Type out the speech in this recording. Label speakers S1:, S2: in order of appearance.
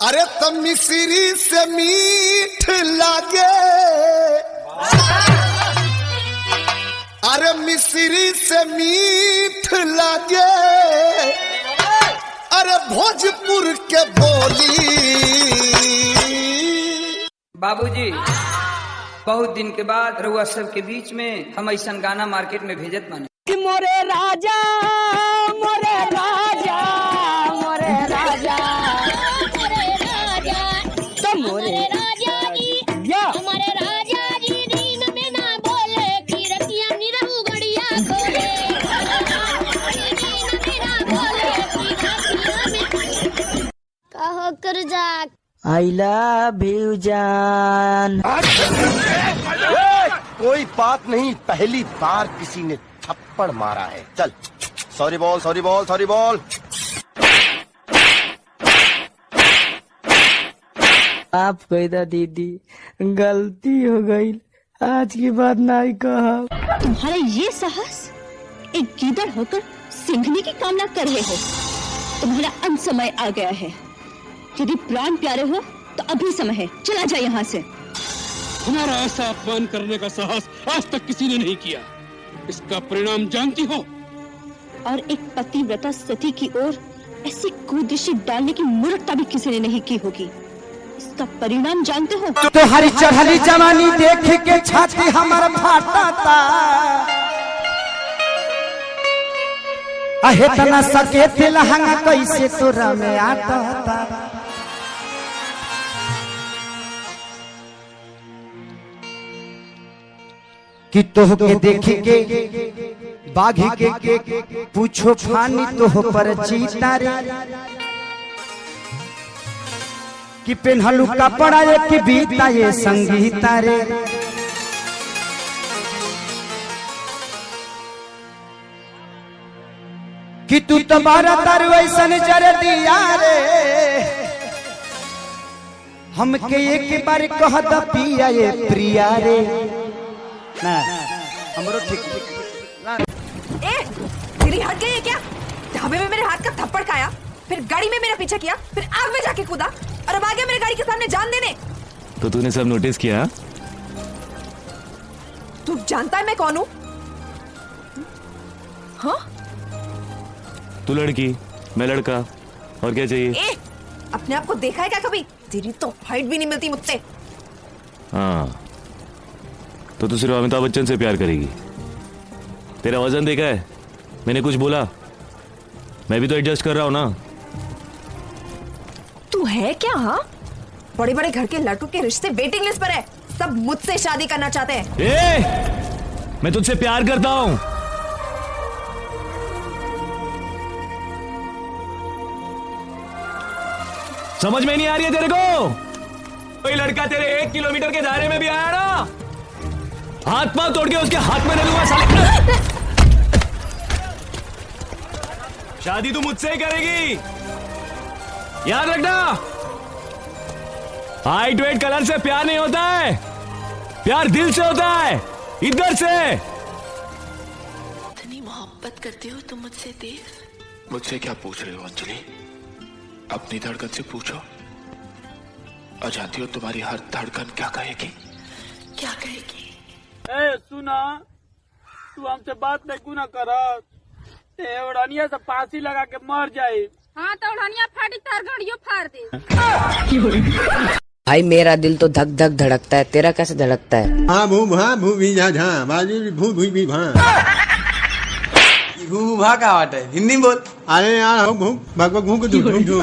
S1: अरे तब मिश्री से मीठ लागे, अरे मिश्री से मीठ लागे, अरे भोजपुर के बोली।
S2: बाबूजी, बहुत दिन के बाद रउआ सब के बीच में हम ऐसा गाना मार्केट में भेजत बानी।
S3: मोरे राजा, मोरे राजा, मोरे राजा, मोरे राजा, तो मोरे राजा जी, हमारे राजा जी दिन में ना बोले कि रतिया निरहु गड़िया खोले, दिन में ना बोले कि रतिया में कहो कर जा। आई लव यू जान।
S4: कोई बात नहीं, पहली बार किसी ने थप्पड़ मारा है। चल, सॉरी बोल, सॉरी बोल, सॉरी बोल।
S3: आप कही दा दीदी, गलती हो गई, आज की बात नहीं कहा।
S5: तुम्हारा ये साहस, एक गीदड़ होकर सिंघने की कामना कर रहे हो। तुम्हारा अंत समय आ गया है। यदि प्राण प्यारे हो तो अभी समय है, चला जाए यहाँ से।
S6: तुम्हारा ऐसा अपमान करने का साहस आज तक किसी ने नहीं किया। इसका परिणाम जानती हो?
S5: और एक पतिव्रता सती की ओर ऐसी कुदृष्टि डालने की मूर्खता भी किसी ने नहीं की होगी। इसका परिणाम जानते हो?
S3: तो हरी चढ़ली जवानी देख के छाती हमारा फाटा था। अहे तना सके थे लहंगा कैसे तोरा में आता था। कि तोह के देख के बाघी के पूछो फानी तोह पर चीता रे। कि पेन्हलू कपड़ा ये कि बीता ये संगीता रे। कि तू तुम्हारा तारू ऐसन जर दिया रे। हमके एक बार कह द पिया ये प्रिया रे। ना हमरो ठीक
S7: ए, तेरी हट गई है क्या? ढाबे में मेरे हाथ का थप्पड़ खाया, फिर गाड़ी में मेरा पीछा किया, फिर आग में जाके कूदा और अब आ गया मेरे गाड़ी के सामने जान देने।
S6: तो तूने सब नोटिस किया?
S7: तू जानता है मैं कौन हूँ? हाँ?
S6: तू लड़की, मैं लड़का, और क्या चाहिए?
S7: ए, अपने आप को देखा है क्या कभी? तेरी तो हाइट भी नहीं मिलती मुझसे।
S6: हाँ, तो तू सिर्फ अमिताभ बच्चन से प्यार करेगी। तेरा वजन देखा है? मैंने कुछ बोला? मैं भी तो एडजस्ट कर रहा हूँ ना।
S7: तू है क्या? हाँ, बड़े बड़े घर के लड़कों के रिश्ते वेटिंग लिस्ट पर है। सब मुझसे शादी करना चाहते हैं।
S6: ए, मैं तुझसे प्यार करता हूँ। समझ में नहीं आ रही है तेरे को? कोई लड़का तेरे 1 किलोमीटर के दायरे में भी आया ना, हाथ पांव तोड़ के उसके हाथ में दे दूंगा साले। शादी तू मुझसे ही करेगी, याद रखना। हाइट वेट कलर से प्यार नहीं होता है, प्यार दिल से होता है, इधर से।
S8: इतनी मोहब्बत करते हो तुम मुझसे देव?
S9: मुझसे क्या पूछ रहे हो अंजलि? अपनी धड़कन से पूछो। और जानती हो तुम्हारी हर धड़कन क्या कहेगी?
S8: क्या कहेगी?
S10: ए सुना, तू हमसे बात नहीं क्यों ना करा? उड़ानिया से फांसी लगा के मर जाए।
S11: हाँ तो उड़ानिया फाड़ी तार गाड़ियों फाड़ दे।
S12: भाई मेरा दिल तो धक धक धड़कता है, तेरा कैसे धड़कता है?
S13: हाँ भू भा भू भी जा झा बाजू भू भू भी भा।
S14: भू भा का बात है, हिंदी बोल।
S13: अरे यार भू भू भू